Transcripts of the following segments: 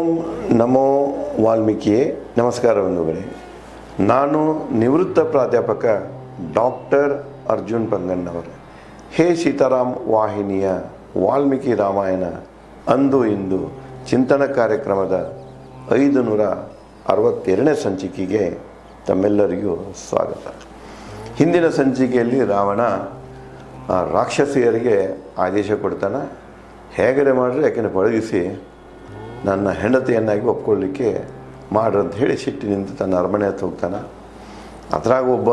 ಓಂ ನಮೋ ವಾಲ್ಮೀಕಿಯೇ. ನಮಸ್ಕಾರ ಬಂಧುಗಳೇ. ನಾನು ನಿವೃತ್ತ ಪ್ರಾಧ್ಯಾಪಕ ಡಾಕ್ಟರ್ ಅರ್ಜುನ್ ಪಂಗಣ್ಣವರು. ಹೇ ಸೀತಾರಾಮ್ ವಾಹಿನಿಯ ವಾಲ್ಮೀಕಿ ರಾಮಾಯಣ ಅಂದು ಇಂದು ಚಿಂತನ ಕಾರ್ಯಕ್ರಮದ 562ನೇ ಸಂಚಿಕೆಗೆ ತಮ್ಮೆಲ್ಲರಿಗೂ ಸ್ವಾಗತ. ಹಿಂದಿನ ಸಂಚಿಕೆಯಲ್ಲಿ ರಾವಣ ರಾಕ್ಷಸಿಯರಿಗೆ ಆದೇಶ ಕೊಡ್ತಾನೆ, ಹೇಗರೆ ಮಾಡ್ರಿ ಯಾಕೆಂದರೆ ಪಳಗಿಸಿ ನನ್ನ ಹೆಂಡತಿಯನ್ನಾಗಿ ಒಪ್ಕೊಳ್ಳಿಕ್ಕೆ ಮಾಡ್ರಂತ ಹೇಳಿ ಸಿಟ್ಟಿನಿಂದ ತನ್ನ ಅರಮನೆ ಹತ್ತು ಹೋಗ್ತಾನೆ. ಅದ್ರಾಗ ಒಬ್ಬ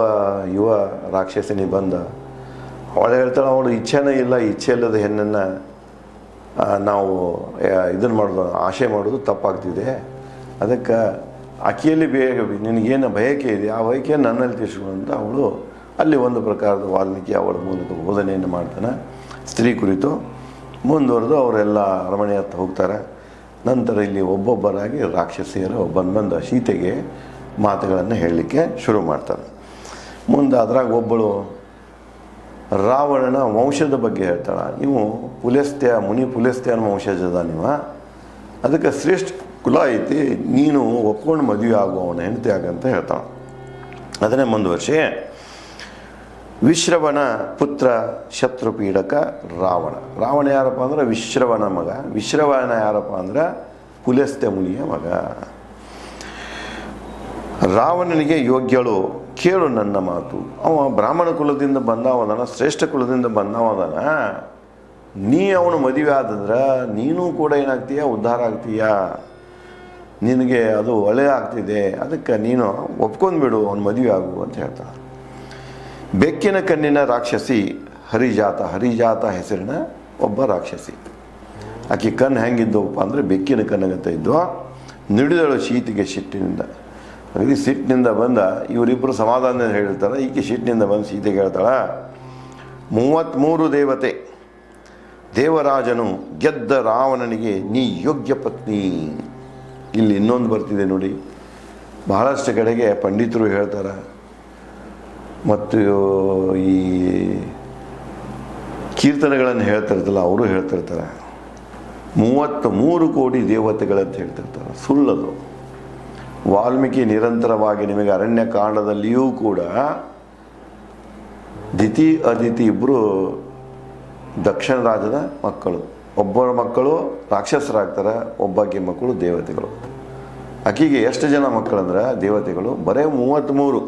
ಯುವ ರಾಕ್ಷಸಿನಿ ಬಂದ ಅವಳು ಹೇಳ್ತಾಳೆ, ಅವಳು ಇಚ್ಛೆನೇ ಇಲ್ಲ, ಇಚ್ಛೆ ಇಲ್ಲದ ಹೆಣ್ಣನ್ನು ನಾವು ಇದನ್ನು ಮಾಡೋದು, ಆಶೆ ಮಾಡೋದು ತಪ್ಪಾಗ್ತಿದೆ. ಅದಕ್ಕೆ ಆಕೆಯಲ್ಲಿ ನಿನಗೇನು ಬಯಕೆ ಇದೆ, ಆ ಬಯಕೆಯನ್ನು ನನ್ನಲ್ಲಿ ತಿಳಿಸ್ಕೊಂಡು ಅಂತ ಅವಳು ಅಲ್ಲಿ ಒಂದು ಪ್ರಕಾರದ ವಾಲ್ಮೀಕಿ ಅವಳ ಮೂಲಕ ಬೋಧನೆಯನ್ನು ಮಾಡ್ತಾನೆ ಸ್ತ್ರೀ ಕುರಿತು. ಮುಂದುವರೆದು ಅವರೆಲ್ಲ ಅರಮನೆ ಹತ್ತು ಹೋಗ್ತಾರೆ. ನಂತರ ಇಲ್ಲಿ ಒಬ್ಬೊಬ್ಬರಾಗಿ ರಾಕ್ಷಸಿಯರು ಬಂದ ಸೀತೆಗೆ ಮಾತುಗಳನ್ನು ಹೇಳಲಿಕ್ಕೆ ಶುರು ಮಾಡ್ತಾರೆ. ಮುಂದೆ ಅದ್ರಾಗ ಒಬ್ಬಳು ರಾವಣನ ವಂಶದ ಬಗ್ಗೆ ಹೇಳ್ತಾಳೆ. ನೀವು ಪುಲಸ್ತ್ಯ ಮುನಿ ಪುಲಸ್ತ್ಯನ ವಂಶಜದ ನೀವು, ಅದಕ್ಕೆ ಶ್ರೇಷ್ಠ ಕುಲ ಐತಿ, ನೀನು ಒಪ್ಕೊಂಡು ಮದುವೆ ಆಗುವವನ ಹೆಂಡತಿ ಆಗಂತ ಹೇಳ್ತಾಳೆ. ಅದನ್ನೇ ಮುಂದುವರ್ಷಿ ವಿಶ್ರವಣ ಪುತ್ರ ಶತ್ರುಪೀಡಕ ರಾವಣ ಯಾರಪ್ಪ ಅಂದ್ರೆ ವಿಶ್ರವಣ ಮಗ. ವಿಶ್ರವಣ ಯಾರಪ್ಪ ಅಂದ್ರೆ ಪುಲಸ್ತ್ಯ ಮುನಿಯ ಮಗ. ರಾವಣನಿಗೆ ಯೋಗ್ಯಳು ಕೇಳು ನನ್ನ ಮಾತು, ಅವ ಬ್ರಾಹ್ಮಣ ಕುಲದಿಂದ ಬಂದವದನ, ಶ್ರೇಷ್ಠ ಕುಲದಿಂದ ಬಂದವದನ. ನೀ ಅವನು ಮದುವೆ ಆದಂದ್ರೆ ನೀನು ಕೂಡ ಏನಾಗ್ತೀಯ, ಉದ್ಧಾರ ಆಗ್ತೀಯ, ನಿನಗೆ ಅದು ಒಳ್ಳೆಯ ಆಗ್ತಿದೆ. ಅದಕ್ಕೆ ನೀನು ಒಪ್ಕೊಂಡ್ಬಿಡು, ಅವನು ಮದುವೆ ಆಗು ಅಂತ ಹೇಳ್ತಾನೆ. ಬೆಕ್ಕಿನ ಕಣ್ಣಿನ ರಾಕ್ಷಸಿ ಹರಿಜಾತ ಹೆಸರಿನ ಒಬ್ಬ ರಾಕ್ಷಸಿ. ಆಕೆ ಕಣ್ಣು ಹೆಂಗಿದ್ದವಪ್ಪ ಅಂದರೆ ಬೆಕ್ಕಿನ ಕಣ್ಣಗಂತ ಇದ್ವು. ನುಡಿದಳು ಸೀತೆಗೆ ಸಿಟ್ಟಿನಿಂದ. ಅಗದಿ ಸಿಟ್ಟಿನಿಂದ ಬಂದ ಇವರಿಬ್ಬರು ಸಮಾಧಾನ ಹೇಳ್ತಾರೆ. ಈಕೆ ಸಿಟ್ಟಿನಿಂದ ಬಂದು ಸೀತೆಗೆ ಹೇಳ್ತಾಳೆ, 33 ದೇವತೆ ದೇವರಾಜನು ಗೆದ್ದ ರಾವಣನಿಗೆ ನೀ ಯೋಗ್ಯ ಪತ್ನಿ. ಇಲ್ಲಿ ಇನ್ನೊಂದು ಬರ್ತಿದೆ ನೋಡಿ, ಬಹಳಷ್ಟು ಕಡೆಗೆ ಪಂಡಿತರು ಹೇಳ್ತಾರೆ ಮತ್ತು ಈ ಕೀರ್ತನೆಗಳನ್ನು ಹೇಳ್ತಿರ್ತಲ್ಲ ಅವರು ಹೇಳ್ತಿರ್ತಾರೆ, 33 ಕೋಟಿ ದೇವತೆಗಳಂತ ಹೇಳ್ತಿರ್ತಾರೆ. ಸುಳ್ಳದು. ವಾಲ್ಮೀಕಿ ನಿರಂತರವಾಗಿ ನಿಮಗೆ ಅರಣ್ಯಕಾಂಡದಲ್ಲಿಯೂ ಕೂಡ ದಿತಿ ಅದಿತಿ ಇಬ್ಬರು ದಕ್ಷಿಣ ರಾಜದ ಮಕ್ಕಳು, ಒಬ್ಬರ ಮಕ್ಕಳು ರಾಕ್ಷಸರಾಗ್ತಾರೆ, ಒಬ್ಬಾಕಿ ಮಕ್ಕಳು ದೇವತೆಗಳು. ಆಕೆಗೆ ಎಷ್ಟು ಜನ ಮಕ್ಕಳಂದ್ರೆ ದೇವತೆಗಳು ಬರೀ 33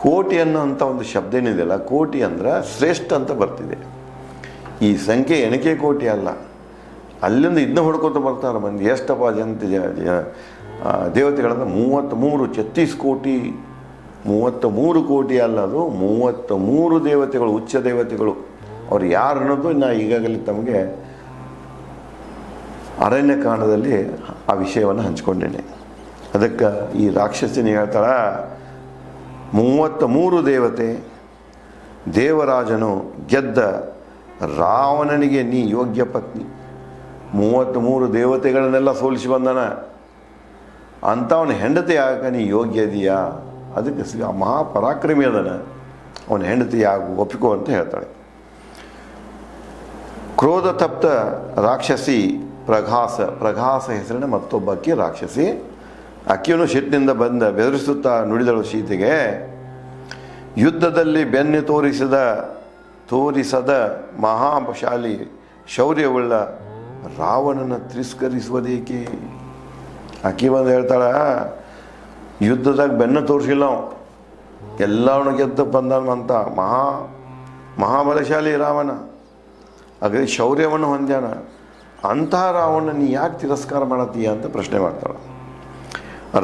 ಕೋಟಿ ಅನ್ನೋಂಥ ಒಂದು ಶಬ್ದ ಏನಿದೆಯಲ್ಲ, ಕೋಟಿ ಅಂದ್ರೆ ಶ್ರೇಷ್ಠ ಅಂತ ಬರ್ತಿದೆ. ಈ ಸಂಖ್ಯೆ ಎಣಿಕೆ ಕೋಟಿ ಅಲ್ಲ, ಅಲ್ಲಿಂದ ಇದನ್ನ ಹೊಡ್ಕೊತ ಬರ್ತಾರೆ ಮಂದಿ. ಎಷ್ಟಪ್ಪ ದೇವತೆಗಳಂದ್ರೆ 33 ಕೋಟಿ. 33 ಕೋಟಿ ಅಲ್ಲ, ಅದು 33 ದೇವತೆಗಳು, ಉಚ್ಚ ದೇವತೆಗಳು. ಅವ್ರು ಯಾರು ಅನ್ನೋದು ನಾ ಈಗಾಗಲೇ ತಮಗೆ ಅರಣ್ಯಕಾಂಡದಲ್ಲಿ ಆ ವಿಷಯವನ್ನು ಹಂಚ್ಕೊಂಡೇನೆ. ಅದಕ್ಕೆ ಈ ರಾಕ್ಷಸಿನಿ ಹೇಳ್ತಾಳ, 33 ದೇವತೆ ದೇವರಾಜನು ಗೆದ್ದ ರಾವಣನಿಗೆ ನೀ ಯೋಗ್ಯ ಪತ್ನಿ. 33 ದೇವತೆಗಳನ್ನೆಲ್ಲ ಸೋಲಿಸಿ ಬಂದನ, ಅಂಥವನ ಹೆಂಡತಿ ಆಗ ನೀ ಯೋಗ್ಯ ಇದೆಯಾ? ಅದಕ್ಕೆ ಮಹಾಪರಾಕ್ರಮಿ ಅದನ, ಅವನ ಹೆಂಡತಿ ಆಗು, ಒಪ್ಪಿಕೋ ಅಂತ ಹೇಳ್ತಾಳೆ. ಕ್ರೋಧ ತಪ್ತ ರಾಕ್ಷಸಿ ಪ್ರಘಾಸ ಹೆಸರಿನ ಮತ್ತೊಬ್ಬಕ್ಕೆ ರಾಕ್ಷಸಿ. ಅಕ್ಕಿಯನ್ನು ಸಿಟ್ಟಿನಿಂದ ಬೆದರಿಸುತ್ತಾ ನುಡಿದಳು ಸೀತೆಗೆ, ಯುದ್ಧದಲ್ಲಿ ಬೆನ್ನು ತೋರಿಸದ ಮಹಾಶಾಲಿ ಶೌರ್ಯವುಳ್ಳ ರಾವಣನ ತಿರಸ್ಕರಿಸುವುದೇಕೆ? ಅಕ್ಕಿ ಬಂದು ಹೇಳ್ತಾಳ, ಯುದ್ಧದಾಗ ಬೆನ್ನು ತೋರಿಸಿಲ್ಲ ಅವ, ಎಲ್ಲವನ್ನ ಗೆದ್ದು ಬಂದವಂತ ಮಹಾಬಲಶಾಲಿ ರಾವಣ, ಹಾಗಾಗಿ ಶೌರ್ಯವನ್ನು ಹೊಂದ್ಯಾನ. ಅಂತಹ ರಾವಣ ನೀ ಯಾಕೆ ತಿರಸ್ಕಾರ ಮಾಡತ್ತೀಯ ಅಂತ ಪ್ರಶ್ನೆ ಮಾಡ್ತಾಳೆ.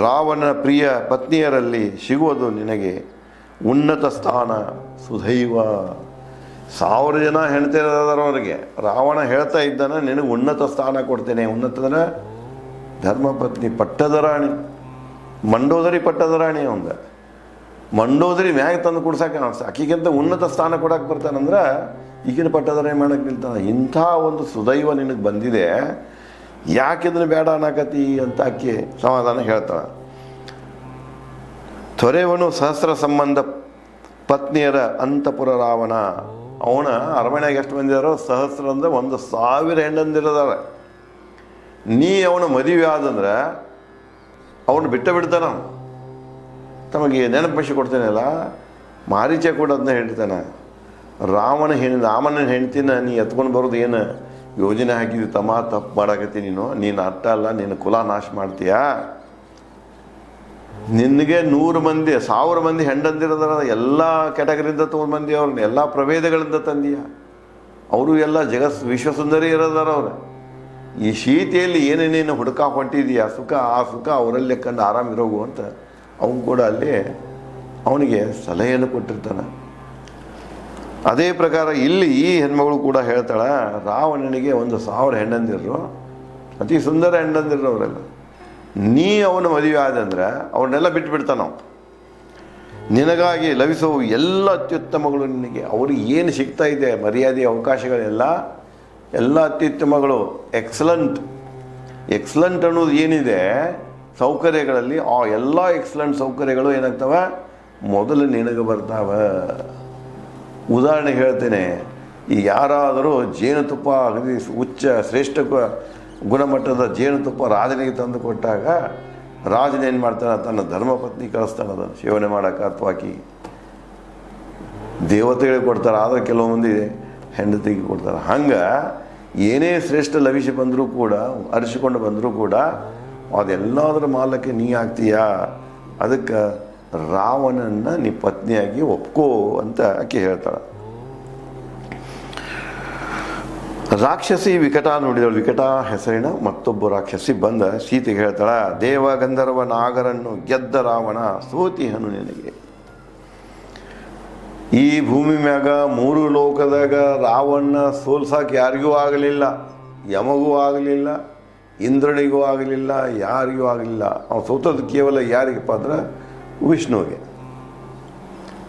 ರಾವಣನ ಪ್ರಿಯ ಪತ್ನಿಯರಲ್ಲಿ ಸಿಗುವುದು ನಿನಗೆ ಉನ್ನತ ಸ್ಥಾನ ಸುದೈವ. 1000 ಜನ ಹೆಣ್ತಿರೋದವರಿಗೆ ರಾವಣ ಹೇಳ್ತಾ ಇದ್ದಾನೆ, ನಿನಗೆ ಉನ್ನತ ಸ್ಥಾನ ಕೊಡ್ತೇನೆ. ಉನ್ನತದ ಧರ್ಮಪತ್ನಿ, ಪಟ್ಟದ ರಾಣಿ, ಮಂಡೋದರಿ ಪಟ್ಟದ ರಾಣಿ. ಅವಂದ ಮಂಡೋದರಿ ಮ್ಯಾಗ ತಂದು ಕೊಡ್ಸಕ್ಕೆ ಆಕಿಗಿಂತ ಉನ್ನತ ಸ್ಥಾನ ಕೊಡಕ್ಕೆ ಬರ್ತಾನಂದ್ರೆ ಈಗಿನ ಪಟ್ಟದ ರಾಣಿ ಮಾಡಕ್ಕೆ ನಿಲ್ತಾನೆ. ಇಂಥ ಒಂದು ಸುದೈವ ನಿನಗೆ ಬಂದಿದೆ, ಯಾಕಿದ್ರೆ ಬೇಡ ಅನ್ನಕತಿ ಅಂತ ಆಕೆ ಸಮಾಧಾನ ಹೇಳ್ತಾಳೆ. ತೊರೆವನು ಸಹಸ್ರ ಸಂಬಂಧ ಪತ್ನಿಯರ ಅಂತಪುರ ರಾವಣ. ಅವನ ಅರಮನೆಗೆ ಎಷ್ಟು ಬಂದಿದಾರೋ, ಸಹಸ್ರ ಅಂದರೆ 1000 ಹೆಣ್ಣಂದಿರದಾರೆ. ನೀ ಅವನ ಮದುವೆ ಆದಂದ್ರೆ ಅವನು ಬಿಡ್ತಾನ. ತಮಗೆ ನೆನಪು ಕೊಡ್ತೇನಲ್ಲ, ಮಾರೀಚ ಕೂಡ ಅದನ್ನ ಹೇಳ್ತಾನೆ, ರಾಮನ ಹೆಂಡ್ತಿನ ನೀ ಎತ್ಕೊಂಡು ಬರೋದು ಏನು ಯೋಜನೆ ಹಾಕಿದ್ವಿ ತಮ್ಮ, ತಪ್ಪು ಮಾಡಾಕತ್ತಿ ನೀನು ಅರ್ಥ ಅಲ್ಲ, ನಿನ್ನ ಕುಲ ನಾಶ ಮಾಡ್ತೀಯಾ, ನಿನಗೆ 100 ಮಂದಿ 1000 ಮಂದಿ ಹೆಂಡಂದಿರೋದ್ರ ಎಲ್ಲ ಕ್ಯಾಟಗರಿಯಿಂದ ತೊಗೊಂಡು ಮಂದಿ ಅವ್ರನ್ನ ಎಲ್ಲ ಪ್ರಭೇದಗಳಿಂದ ತಂದೀಯ, ಅವರು ಎಲ್ಲ ವಿಶ್ವಸುಂದರಿ ಇರೋದಾರ ಅವ್ರು. ಈ ಶೀತೆಯಲ್ಲಿ ಏನೇನೇನು ಹುಡುಕ ಹೊಂಟಿದೀಯ ಆ ಸುಖ ಅವರಲ್ಲಿ ಕಂಡು ಆರಾಮಿರೋಗು ಅಂತ ಅವನು ಕೂಡ ಅಲ್ಲಿ ಅವನಿಗೆ ಸಲಹೆಯನ್ನು ಕೊಟ್ಟಿರ್ತಾನೆ. ಅದೇ ಪ್ರಕಾರ ಇಲ್ಲಿ ಈ ಹೆಣ್ಮಗಳು ಕೂಡ ಹೇಳ್ತಾಳೆ, ರಾವಣನಿಗೆ 1000 ಹೆಂಡಂದಿರು, ಅತಿ ಸುಂದರ ಹೆಂಡಂದಿರು ಅವರೆಲ್ಲ. ನೀ ಅವನ ಮದುವೆ ಆದಂದ್ರೆ ಅವ್ರನ್ನೆಲ್ಲ ಬಿಟ್ಬಿಡ್ತಾನ. ನಿನಗಾಗಿ ಲಭಿಸುವ ಎಲ್ಲ ಅತ್ಯುತ್ತಮಗಳು ನಿನಗೆ, ಅವ್ರಿಗೆ ಏನು ಸಿಗ್ತಾ ಇದೆ ಮರ್ಯಾದೆ ಅವಕಾಶಗಳೆಲ್ಲ ಎಲ್ಲ ಅತ್ಯುತ್ತಮಗಳು, ಎಕ್ಸಲೆಂಟ್ ಅನ್ನೋದು ಏನಿದೆ ಸೌಕರ್ಯಗಳಲ್ಲಿ, ಆ ಎಲ್ಲ ಎಕ್ಸಲೆಂಟ್ ಸೌಕರ್ಯಗಳು ಏನಾಗ್ತವೆ ಮೊದಲು ನಿನಗೆ ಬರ್ತಾವ. ಉದಾಹರಣೆಗೆ ಹೇಳ್ತೇನೆ, ಈ ಯಾರಾದರೂ ಜೇನುತುಪ್ಪ ಅಗದಿ ಶ್ರೇಷ್ಠ ಗುಣಮಟ್ಟದ ಜೇನುತುಪ್ಪ ರಾಜನಿಗೆ ತಂದು ಕೊಟ್ಟಾಗ ರಾಜನ ಏನು ಮಾಡ್ತಾನೆ, ತನ್ನ ಧರ್ಮಪತ್ನಿ ಕಳಿಸ್ತಾನೆ ಅದನ್ನು ಸೇವನೆ ಮಾಡೋಕೆ, ಅಥವಾ ಆಕಿ ದೇವತೆಗಳಿಗೆ ಕೊಡ್ತಾರೆ, ಆದರೆ ಕೆಲವು ಮಂದಿ ಹೆಂಡತಿಗೆ ಕೊಡ್ತಾರೆ. ಹಂಗೆ ಏನೇ ಶ್ರೇಷ್ಠ ಲಭಿಸಿ ಬಂದರೂ ಕೂಡ, ಅರಿಸಿಕೊಂಡು ಬಂದರೂ ಕೂಡ ಅದೆಲ್ಲದರ ಮಾಲಕ್ಕೆ ನೀ ಆಗ್ತೀಯಾ, ಅದಕ್ಕೆ ರಾವಣನ್ನ ನೀ ಪತ್ನಿಯಾಗಿ ಒಪ್ಕೋ ಅಂತ ಆಕೆ ಹೇಳ್ತಾಳೆ. ರಾಕ್ಷಸಿ ವಿಕಟ ನೋಡಿದಳು. ವಿಕಟ ಹೆಸರಿನ ಮತ್ತೊಬ್ಬ ರಾಕ್ಷಸಿ ಬಂದ ಸೀತೆಗೆ ಹೇಳ್ತಾಳ, ದೇವ ಗಂಧರ್ವ ನಾಗರನ್ನು ಗೆದ್ದ ರಾವಣ ಸೋತಿಹನು ನಿನಗೆ. ಈ ಭೂಮಿ ಮ್ಯಾಗ 3 ಲೋಕದಾಗ ರಾವಣ ಸೋಲ್ಸಾಕ್ ಯಾರಿಗೂ ಆಗಲಿಲ್ಲ, ಯಮಗೂ ಆಗಲಿಲ್ಲ, ಇಂದ್ರನಿಗೂ ಆಗಲಿಲ್ಲ, ಯಾರಿಗೂ ಆಗಲಿಲ್ಲ. ಅವನು ಸೋತದ್ದು ಕೇವಲ ಯಾರಿಗಪ್ಪ ಅಂದ್ರೆ ವಿಷ್ಣುವಿಗೆ.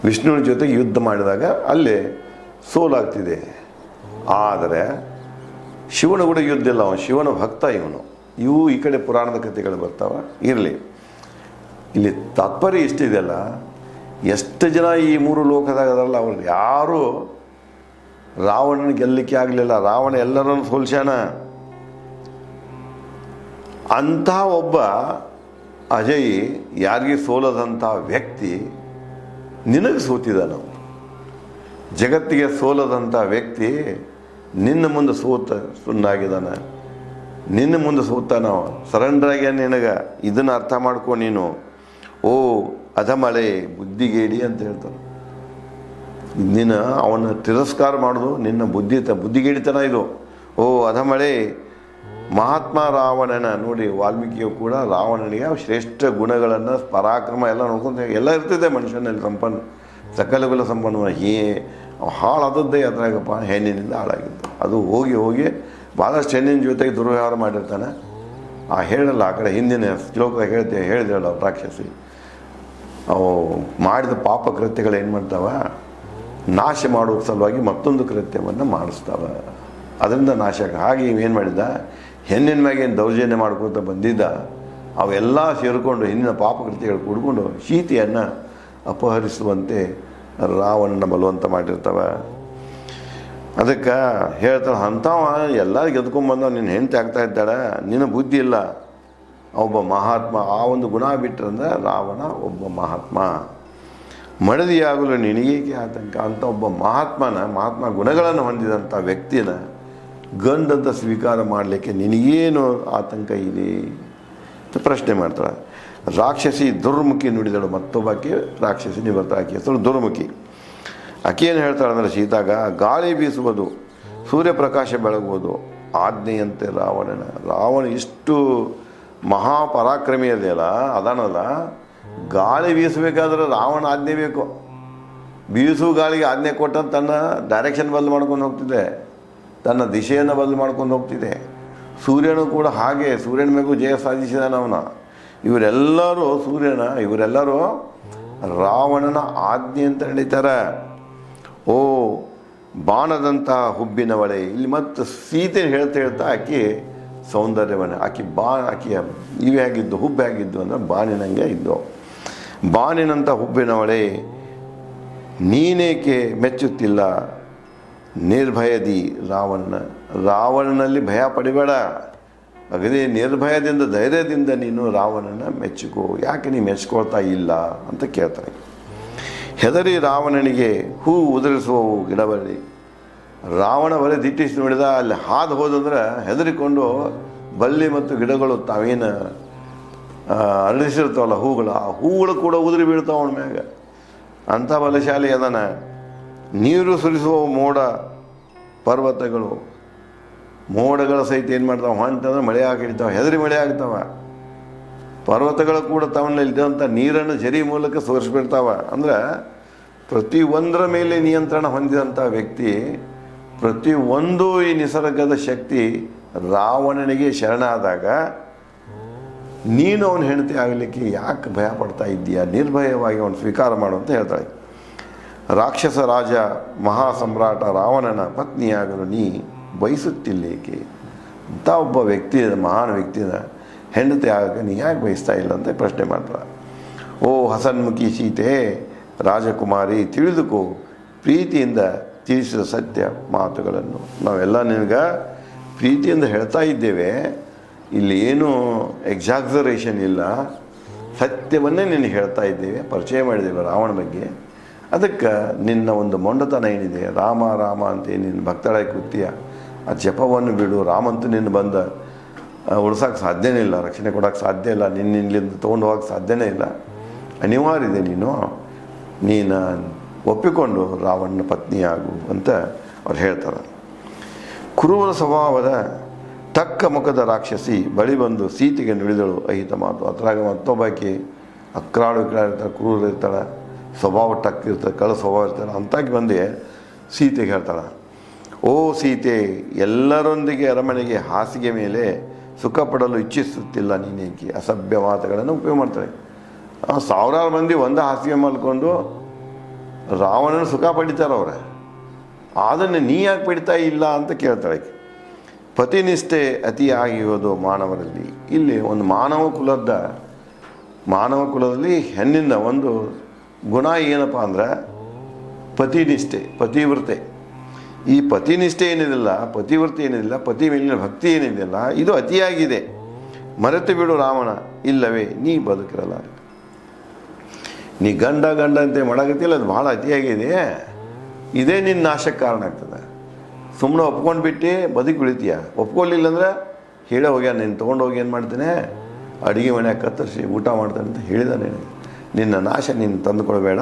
ವಿಷ್ಣುವಿನ ಜೊತೆಗೆ ಯುದ್ಧ ಮಾಡಿದಾಗ ಅಲ್ಲೇ ಸೋಲಾಗ್ತಿದೆ. ಆದರೆ ಶಿವನ ಕೂಡ ಯುದ್ಧ ಇಲ್ಲ, ಅವನು ಶಿವನ ಭಕ್ತ ಇವನು. ಇವು ಈ ಕಡೆ ಪುರಾಣದ ಕಥೆಗಳು ಬರ್ತಾವ. ಇರಲಿ, ಇಲ್ಲಿ ತಾತ್ಪರ್ಯ ಇಷ್ಟಿದೆಯಲ್ಲ, ಎಷ್ಟು ಜನ ಈ 3 ಲೋಕದಾಗ ಅದರಲ್ಲ, ಅವ್ರು ಯಾರೂ ರಾವಣನ ಗೆಲ್ಲಲಿಕ್ಕೆ ಆಗಲಿಲ್ಲ. ರಾವಣ ಎಲ್ಲರನ್ನು ಸೋಲ್ಸ್ಯಾನ. ಅಂಥ ಒಬ್ಬ ಅಜಯ್, ಯಾರಿಗೆ ಸೋಲದಂಥ ವ್ಯಕ್ತಿ ನಿನಗೆ ಸೋತಿದ್ದಾನ. ಜಗತ್ತಿಗೆ ಸೋಲದಂಥ ವ್ಯಕ್ತಿ ನಿನ್ನ ಮುಂದೆ ಸುಣ್ಣಾಗಿದ್ದಾನೆ, ನಿನ್ನ ಮುಂದೆ ಸೋತಾನ. ಸರೆಂಡರ್ ಆಗ್ಯಾನ ನಿನಗೆ. ಇದನ್ನು ಅರ್ಥ ಮಾಡ್ಕೊ ನೀನು. ಓ ಅಧಮಳೆ ಬುದ್ಧಿಗೇಡಿ ಅಂತ ಹೇಳ್ತಾನೆ. ನೀನು ಅವನ ತಿರಸ್ಕಾರ ಮಾಡೋದು ನಿನ್ನ ಬುದ್ಧಿಗೇಡಿತನ ಇದು. ಓ ಅಧಮಳೆ ಮಹಾತ್ಮ ರಾವಣನ. ನೋಡಿ, ವಾಲ್ಮೀಕಿಯು ಕೂಡ ರಾವಣನಿಗೆ ಶ್ರೇಷ್ಠ ಗುಣಗಳನ್ನು, ಪರಾಕ್ರಮ ಎಲ್ಲ ನೋಡ್ಕೊಂಡು ಎಲ್ಲ ಇರ್ತಿದೆ ಮನುಷ್ಯನಲ್ಲಿ, ಸಕಲಗುಲ ಸಂಪನ್ನ. ಹಾಳಾದದ್ದೇ ಅದ್ರಾಗಪ್ಪ ಹೆಣ್ಣಿನಿಂದ ಹಾಳಾಗಿದ್ದು. ಅದು ಹೋಗಿ ಭಾಳಷ್ಟು ಹೆಣ್ಣಿನ ಜೊತೆಗೆ ದುರ್ವ್ಯವಹಾರ ಮಾಡಿರ್ತಾನೆ. ಆ ಹೇಳಲ್ಲ, ಆ ಕಡೆ ಹಿಂದಿನ ಶ್ಲೋಕದಾಗ ಹೇಳಿದಳು ರಾಕ್ಷಸಿ, ಅವು ಮಾಡಿದ ಪಾಪ ಕೃತ್ಯಗಳು ಏನು ಮಾಡ್ತಾವ, ನಾಶ ಮಾಡುವ ಸಲುವಾಗಿ ಮತ್ತೊಂದು ಕೃತ್ಯವನ್ನು ಮಾಡಿಸ್ತಾವ. ಅದರಿಂದ ನಾಶ. ಹಾಗೆ ಏನು ಮಾಡಿದ, ಹೆಣ್ಣಿನ ಮ್ಯಾಗೇನು ದೌರ್ಜನ್ಯ ಮಾಡ್ಕೊತ ಬಂದಿದ್ದ, ಅವೆಲ್ಲ ಸೇರಿಕೊಂಡು ಹಿಂದಿನ ಪಾಪಕೃತ್ಯಗಳು ಕೂಡ್ಕೊಂಡು ಸೀತೆಯನ್ನು ಅಪಹರಿಸುವಂತೆ ರಾವಣನ ಬಲವಂತ ಮಾಡಿರ್ತವೆ. ಅದಕ್ಕೆ ಹೇಳ್ತಾಳೆ, ಅಂಥವ ಎಲ್ಲ ಗೆದ್ಕೊಂಡ್ಬಂದವ ನಿನ್ನ ಹೆಂಡತಿ ಆಗ್ತಾ ಇದ್ದಾಳೆ, ನಿನ್ನ ಬುದ್ಧಿ ಇಲ್ಲ. ಒಬ್ಬ ಮಹಾತ್ಮ, ಆ ಒಂದು ಗುಣ ಬಿಟ್ಟರಂದ್ರೆ ರಾವಣ ಒಬ್ಬ ಮಹಾತ್ಮ. ಮಡದಿಯಾಗಲು ನಿನಗೇಕೆ ಆತಂಕ ಅಂತ ಒಬ್ಬ ಮಹಾತ್ಮ ಗುಣಗಳನ್ನು ಹೊಂದಿದಂಥ ವ್ಯಕ್ತಿನ ಗಂಡಂತ ಸ್ವೀಕಾರ ಮಾಡಲಿಕ್ಕೆ ನಿನಗೇನು ಆತಂಕ ಇದೆ ಅಂತ ಪ್ರಶ್ನೆ ಮಾಡ್ತಾಳೆ. ರಾಕ್ಷಸಿ ದುರ್ಮುಖಿ ನುಡಿದಳು. ಮತ್ತೊಬ್ಬಾಕಿ ರಾಕ್ಷಸಿನಿ ಬರ್ತಾಳೆ, ಆಕೆ ಹೆಸರು ದುರ್ಮುಖಿ. ಆಕೆ ಏನು ಹೇಳ್ತಾಳೆ ಅಂದರೆ, ಸೀತಾಗ ಗಾಳಿ ಬೀಸುವುದು, ಸೂರ್ಯಪ್ರಕಾಶ ಬೆಳಗುವುದು ಆಜ್ಞೆಯಂತೆ ರಾವಣ ಇಷ್ಟು ಮಹಾಪರಾಕ್ರಮಿ ಅದೆಯಲ್ಲ, ಅದಾನಲ್ಲ, ಗಾಳಿ ಬೀಸಬೇಕಾದ್ರೆ ರಾವಣ ಆಜ್ಞೆ ಬೇಕು. ಬೀಸು ಗಾಳಿಗೆ ಆಜ್ಞೆ ಕೊಟ್ಟಂತ ತನ್ನ ಡೈರೆಕ್ಷನ್ ಬದಲು ಮಾಡ್ಕೊಂಡು ಹೋಗ್ತಿದೆ, ತನ್ನ ದಿಶೆಯನ್ನು ಬದಲು ಮಾಡ್ಕೊಂಡು ಹೋಗ್ತಿದೆ. ಸೂರ್ಯನು ಕೂಡ ಹಾಗೆ, ಸೂರ್ಯನ ಮೇಗೂ ಜಯ ಸಾಧಿಸಿದಾನ ಅವನ. ಇವರೆಲ್ಲರೂ ರಾವಣನ ಆಜ್ಞೆ ಅಂತ ನಡೀತಾರೆ. ಓ ಬಾಣದಂಥ ಹುಬ್ಬಿನವಳೆ. ಇಲ್ಲಿ ಮತ್ತು ಸೀತೆ ಹೇಳ್ತಾ ಆಕೆ ಸೌಂದರ್ಯವನ್ನು, ಆಕೆಯ ಇವೆ ಆಗಿದ್ದು, ಹುಬ್ಬೆ ಆಗಿದ್ದು ಅಂದರೆ ಬಾಣಿನಂಗೆ ಇದ್ದು. ಬಾಣಿನಂಥ ಹುಬ್ಬಿನವಳೆ ನೀನೇಕೆ ಮೆಚ್ಚುತ್ತಿಲ್ಲ ನಿರ್ಭಯದಿ ರಾವಣನಲ್ಲಿ ಭಯ ಪಡಿಬೇಡ. ಅಗದಿ ನಿರ್ಭಯದಿಂದ ಧೈರ್ಯದಿಂದ ನೀನು ರಾವಣನ ಮೆಚ್ಚಿಕೋ, ಯಾಕೆ ನೀ ಮೆಚ್ಕೊಳ್ತಾ ಇಲ್ಲ ಅಂತ ಕೇಳ್ತಾನೆ. ಹೆದರಿ ರಾವಣನಿಗೆ ಹೂ ಉದುರಿಸುವವು ಗಿಡಬಳ್ಳಿ. ರಾವಣ ಬರೀ ದಿಟ್ಟಿಸಿ ನೋಡಿದ, ಅಲ್ಲಿ ಹಾದು ಹೋದಂದ್ರೆ ಹೆದರಿಕೊಂಡು ಬಳ್ಳಿ ಮತ್ತು ಗಿಡಗಳು ತಾವೇನು ಅರಳಿಸಿರ್ತಾವಲ್ಲ ಹೂಗಳು, ಆ ಹೂಗಳು ಕೂಡ ಉದುರಿ ಬೀಳ್ತಾವ ಅವನ ಮ್ಯಾಗ. ಅಂಥ ಬಲಶಾಲಿ ಅದನ. ನೀರು ಸುರಿಸುವ ಮೋಡ ಪರ್ವತಗಳು, ಮೋಡಗಳ ಸಹಿತ ಏನು ಮಾಡ್ತಾವೆ ಹೊಂಟಂದ್ರೆ ಮಳೆ ಹಾಕಿಡ್ತಾವೆ, ಹೆದರಿ ಮಳೆ ಆಗ್ತಾವ. ಪರ್ವತಗಳು ಕೂಡ ತಮ್ಮಲ್ಲಿದ್ದಂಥ ನೀರನ್ನು ಝರಿ ಮೂಲಕ ಸೋರಿಸ್ಬಿಡ್ತಾವ. ಅಂದ್ರೆ ಪ್ರತಿಯೊಂದರ ಮೇಲೆ ನಿಯಂತ್ರಣ ಹೊಂದಿದಂಥ ವ್ಯಕ್ತಿ, ಪ್ರತಿಯೊಂದು ಈ ನಿಸರ್ಗದ ಶಕ್ತಿ ರಾವಣನಿಗೆ ಶರಣಾದಾಗ ನೀನು ಅವನ ಹೆಂಡತಿ ಆಗಲಿಕ್ಕೆ ಯಾಕೆ ಭಯ ಪಡ್ತಾ ಇದ್ದೀಯಾ? ನಿರ್ಭಯವಾಗಿ ಅವನು ಸ್ವೀಕಾರ ಮಾಡು ಅಂತ ಹೇಳ್ತಾಳೆ. ರಾಕ್ಷಸ ರಾಜ ಮಹಾಸಮ್ರಾಟ ರಾವಣನ ಪತ್ನಿಯಾಗಲು ನೀ ಬಯಸುತ್ತಿಲ್ಲೇಕೆ? ಇಂಥ ಒಬ್ಬ ವ್ಯಕ್ತಿ, ಮಹಾನ್ ವ್ಯಕ್ತಿನ ಹೆಂಡತಿ ಆಗ ನೀ ಯಾಕೆ ಬಯಸ್ತಾ ಇಲ್ಲ ಅಂತ ಪ್ರಶ್ನೆ ಮಾಡ್ತಾಳೆ. ಓ ಹಸನ್ಮುಖಿ ಸೀತೆ, ರಾಜಕುಮಾರಿ, ತಿಳಿದುಕೋ, ಪ್ರೀತಿಯಿಂದ ತಿಳಿಸಿದ ಸತ್ಯ ಮಾತುಗಳನ್ನು ನಾವೆಲ್ಲ ನಿನಗೆ ಪ್ರೀತಿಯಿಂದ ಹೇಳ್ತಾ ಇದ್ದೇವೆ. ಇಲ್ಲಿ ಏನೂ ಎಕ್ಸಾಕ್ಸರೇಷನ್ ಇಲ್ಲ, ಸತ್ಯವನ್ನೇ ನಿನಗೆ ಹೇಳ್ತಾ ಇದ್ದೇವೆ, ಪರಿಚಯ ಮಾಡಿದ್ದೇವೆ ರಾವಣ ಬಗ್ಗೆ. ಅದಕ್ಕೆ ನಿನ್ನ ಒಂದು ಮೊಂಡತನ ಏನಿದೆ, ರಾಮ ರಾಮ ಅಂತ ನಿನ್ನ ಭಕ್ತಳಾಗಿ ಕೂತೀಯ, ಆ ಜಪವನ್ನು ಬಿಡು. ರಾಮಂತೂ ನಿನ್ನ ಬಂದ ಉಳ್ಸೋಕ್ಕೆ ಸಾಧ್ಯನೇ ಇಲ್ಲ, ರಕ್ಷಣೆ ಕೊಡೋಕ್ಕೆ ಸಾಧ್ಯ ಇಲ್ಲ, ನಿನ್ನಿಂದ ತೊಗೊಂಡು ಹೋಗೋಕ್ಕೆ ಸಾಧ್ಯನೇ ಇಲ್ಲ. ಅನಿವಾರ್ಯ ಇದೆ, ನೀನು ಒಪ್ಪಿಕೊಂಡು ರಾವಣನ ಪತ್ನಿಯಾಗು ಅಂತ ಅವ್ರು ಹೇಳ್ತಾರೆ. ಕ್ರೂರ ಸ್ವಭಾವದ ತಕ್ಕ ಮುಖದ ರಾಕ್ಷಸಿ ಬಳಿ ಬಂದು ಸೀತೆಗೆ ನುಡಿದಳು ಅಹಿತ ಮಾತು. ಅದ್ರಾಗ ಮತ್ತೊಬ್ಬಾಕಿ ಅಕ್ರಾಳು ಇರ್ತಾಳೆ, ಕ್ರೂರ ಇರ್ತಾಳೆ, ಸ್ವಭಾವ ಟಕ್ ಇರ್ತಾಳೆ, ಕಳ ಸ್ವಭಾವ ಇರ್ತಾಳೆ. ಅಂತಾಗಿ ಬಂದು ಸೀತೆಗೆ ಹೇಳ್ತಾಳೆ, ಓ ಸೀತೆ, ಎಲ್ಲರೊಂದಿಗೆ ಅರಮನೆಗೆ ಹಾಸಿಗೆ ಮೇಲೆ ಸುಖ ಪಡಲು ಇಚ್ಛಿಸುತ್ತಿಲ್ಲ ನೀನೇಕೆ? ಅಸಭ್ಯ ಮಾತುಗಳನ್ನು ಉಪಯೋಗ ಮಾಡ್ತಾಳೆ. ಸಾವಿರಾರು ಮಂದಿ ಒಂದು ಹಾಸಿಗೆ ಮಲ್ಕೊಂಡು ರಾವಣನ ಸುಖ ಪಡಿತಾರೆ ಅವ್ರೆ, ಅದನ್ನು ನೀ ಯಾಕೆ ಪಡಿತಾ ಇಲ್ಲ ಅಂತ ಕೇಳ್ತಾಳೆ. ಪತಿನಿಷ್ಠೆ ಅತಿಯಾಗಿರೋದು ಮಾನವರಲ್ಲಿ. ಇಲ್ಲಿ ಒಂದು ಮಾನವ ಕುಲದಲ್ಲಿ ಹೆಣ್ಣಿನ ಒಂದು ಗುಣ ಏನಪ್ಪ ಅಂದ್ರೆ ಪತಿನಿಷ್ಠೆ, ಪತಿವ್ರತೆ. ಈ ಪತಿನಿಷ್ಠೆ ಏನಿದಿಲ್ಲ, ಪತಿವ್ರತೆ ಏನಿದಿಲ್ಲ, ಪತಿ ಮೇಲಿನ ಭಕ್ತಿ ಏನಿದೆಯಲ್ಲ, ಇದು ಅತಿಯಾಗಿದೆ. ಮರೆತು ಬಿಡು ರಾವಣ, ಇಲ್ಲವೇ ನೀ ಬದುಕಿರಲ್ಲ. ನೀ ಗಂಡ ಅಂತೆ ಮಾಡಾಕತ್ತಿಲ್ಲ, ಅದು ಭಾಳ ಅತಿಯಾಗಿದೆ. ಇದೇ ನಿನ್ನ ನಾಶಕ್ಕೆ ಕಾರಣ ಆಗ್ತದೆ. ಸುಮ್ಮನೆ ಒಪ್ಕೊಂಡು ಬಿಟ್ಟು ಬದುಕಿ ಬಿಡ್ತೀಯ. ಒಪ್ಕೊಳ್ಳಿಲ್ಲ ಅಂದ್ರೆ ಹೇಳೇ ಹೋಗ್ಯಾನ, ನೀನು ತೊಗೊಂಡೋಗಿ ಏನು ಮಾಡ್ತೇನೆ, ಅಡುಗೆ ಮನೆಯಾಗ ಕತ್ತರಿಸಿ ಊಟ ಮಾಡ್ತಾನೆ ಅಂತ ಹೇಳಿದಾನೆ. ನಿನ್ನ ನಾಶ ನೀನು ತಂದುಕೊಳ್ಬೇಡ,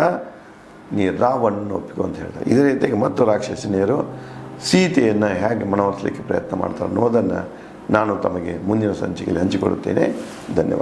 ನೀ ರಾವಣನ ಒಪ್ಪಿಕೊ ಅಂತ ಹೇಳ್ತಾರೆ. ಇದೇ ರೀತಿಯಾಗಿ ಮತ್ತು ರಾಕ್ಷಸನಿಯರು ಸೀತೆಯನ್ನು ಹೇಗೆ ಮನವೊಲಿಸಲಿಕ್ಕೆ ಪ್ರಯತ್ನ ಮಾಡ್ತಾರೆ ಅನ್ನೋದನ್ನು ನಾನು ತಮಗೆ ಮುಂದಿನ ಸಂಚಿಕೆಯಲ್ಲಿ ಹಂಚಿಕೊಡುತ್ತೇನೆ. ಧನ್ಯವಾದ.